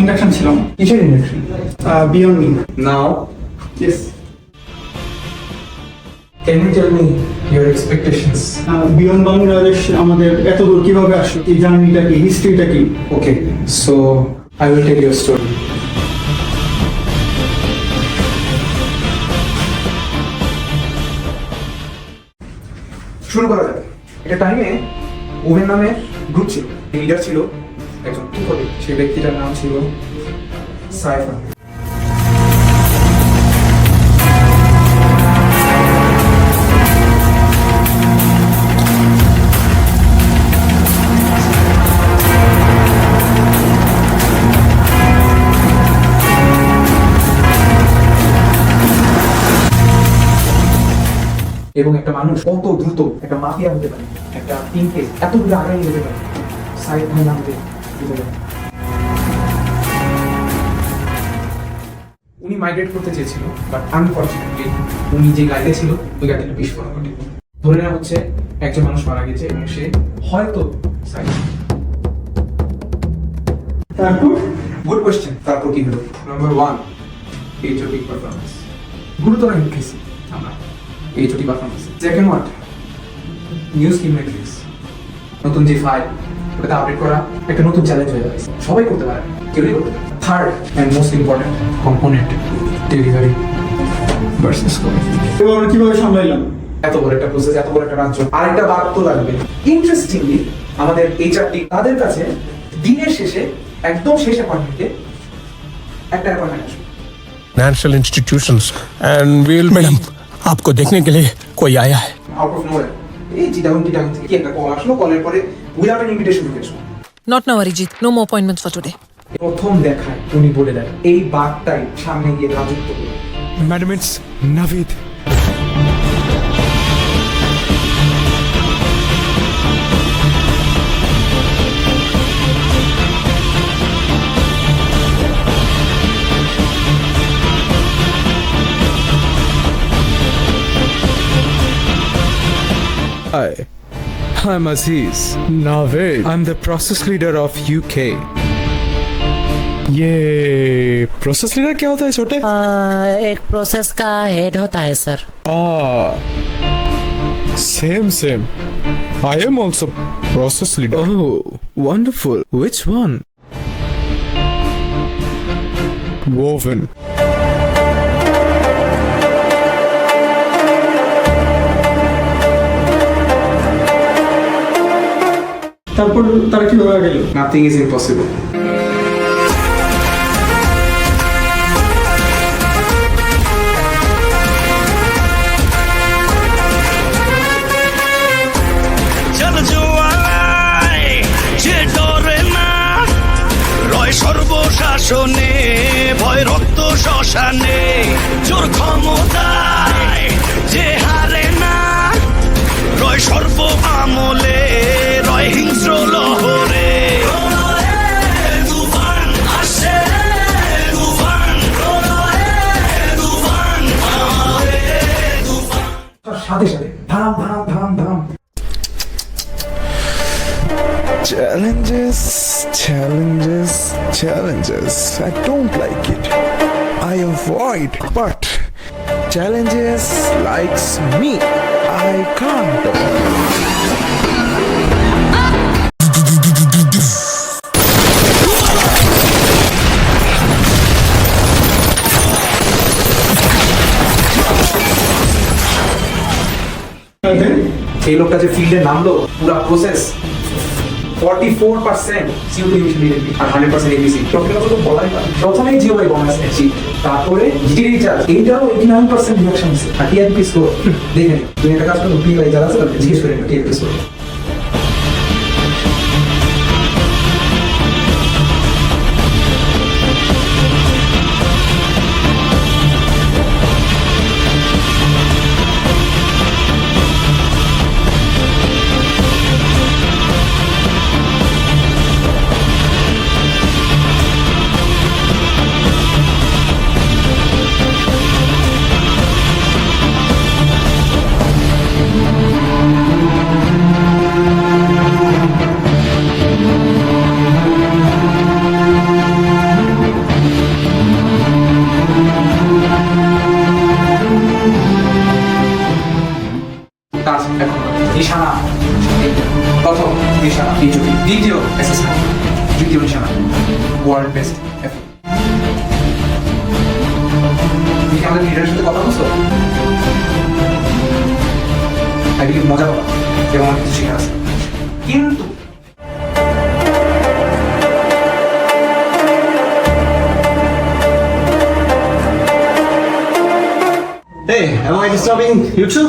Induction ছিল কিসের induction? Beyond me. Now yes. Can you tell me your expectations? Beyond Bangladesh আমাদের এত দূর কিভাবে আসলো, এই জার্নিটা কি, হিস্ট্রিটা কি? Okay, so I will tell you story. শুরু করা যাক। একটা টাইমে ওভেন নামে গ্রুপ ছিল, লিডার ছিল একজন তুখোড়ি, সেই ব্যক্তিটার নাম ছিল সাইফা। এবং একটা মানুষ কত দ্রুত একটা মাফিয়া হতে পারে, একটা টিমকে এত দূরে আগায় নিয়ে যেতে পারে, সাইড ভাই নামতে যেতে পারে। উনি মাইগ্রেট করতে চেয়েছিল, বাট আনফরচুনেটলি উনি যে গাড়িতে ছিল ওই গাড়িটা বিস্ফোরণ ঘটে। ধরে নেওয়া হচ্ছে একজন মানুষ মারা গেছে এবং সে হয়তো সাইড। তারপর গুড কোয়েশ্চেন। তারপর কি হলো? Number 1, HOT performance. গুরুতর হিট খেয়েছি আমরা এইচওটি পারফরম্যান্স। সেকেন্ড ওয়াট, নিউজ স্কিম ম্যাট্রিক্স, নতুন যে ফাইল ওটাতে আপডেট করা একটা নতুন চ্যালেঞ্জ হয়ে যাচ্ছে, সবাই করতে পারে, কেউই করতে পারে। Third and most important component, delivery versus quality. এবার আমরা কিভাবে সামলাইলাম? এত বড় একটা প্রসেস, এত বড় একটা রাজ্য, আরেকটা বাদ তো লাগবে। ইন্টারেস্টিংলি আমাদের এইচআরটি তাদের কাছে দিনের শেষে একদম শেষ অ্যাপয়েন্টমেন্টে একটা অ্যাপয়েন্টমেন্ট আসবে। फाइनेंशियल इंस्टीट्यूशंस एंड वील मैडम आपको देखने के लिए कोई आया है। আউট অফ নোয়ার এই চিটাগং থেকে কি একটা কল আসলো, কলের পরে উইদাউট এন ইনভিটেশন ঢুকে এসো। Not now, Arijit. No more appointments for today. প্রথম দেখায় উনি বলে দেন এই বাঘটাই সামনে গিয়ে রাজত্ব করবে। Madam it's Naveed. Hi, I'm Aziz. Naved. I'm the process leader of UK. ये प्रोसेस लीडर क्या होता है छोटे? एक प्रोसेस का हेड होता है sir. Same same I am also process leader. Oh, wonderful. Which one? Woven. তারপর তারা কিভাবে গেল? Nothing is impossible. জল জোয়ালায় যে ডরে না, রয় সর্বশাসনে, ভয় রক্ত শ্মশানে, জোর ক্ষমতায় যে হারে না, রয় সর্ব আমলে, রয় হিংস্র লহরে। তুফান আসে, তুফান, তুফান, তুফান। সাথে সাথে ধাম ধাম ধাম ধাম। Challenges, challenges, challenges. I don't like it. I avoid, but challenges likes me. I can't avoid. এই লোকটা যে ফিল্ডে নামলো, পুরো প্রসেস 44% CO2 এমিশন রিলেটেড আর 100% এবিসি। সবটা তো বলাই না। প্রথমেই জিওআই বোনাস অ্যাচিভ, তারপরে জিটি রিচার্জ, এইটাও 89% রিডাকশন হচ্ছে। আর টিআরপি স্কোর দেখে নিন। তুমি একটা কাজ করো, পিআই যারা আছে তাদেরকে জিজ্ঞেস করে নিও টিআরপি স্কোর। নিশানা, ওয়ার্ল্ড বেস্ট এফোর্ট। তুমি কি আমাদের লিডারের সাথে কথা বলছো? আই বিলিভ মজা পাবা এবং অনেক কিছু শেখার আছে, কিন্তু Hey, am I disturbing you too?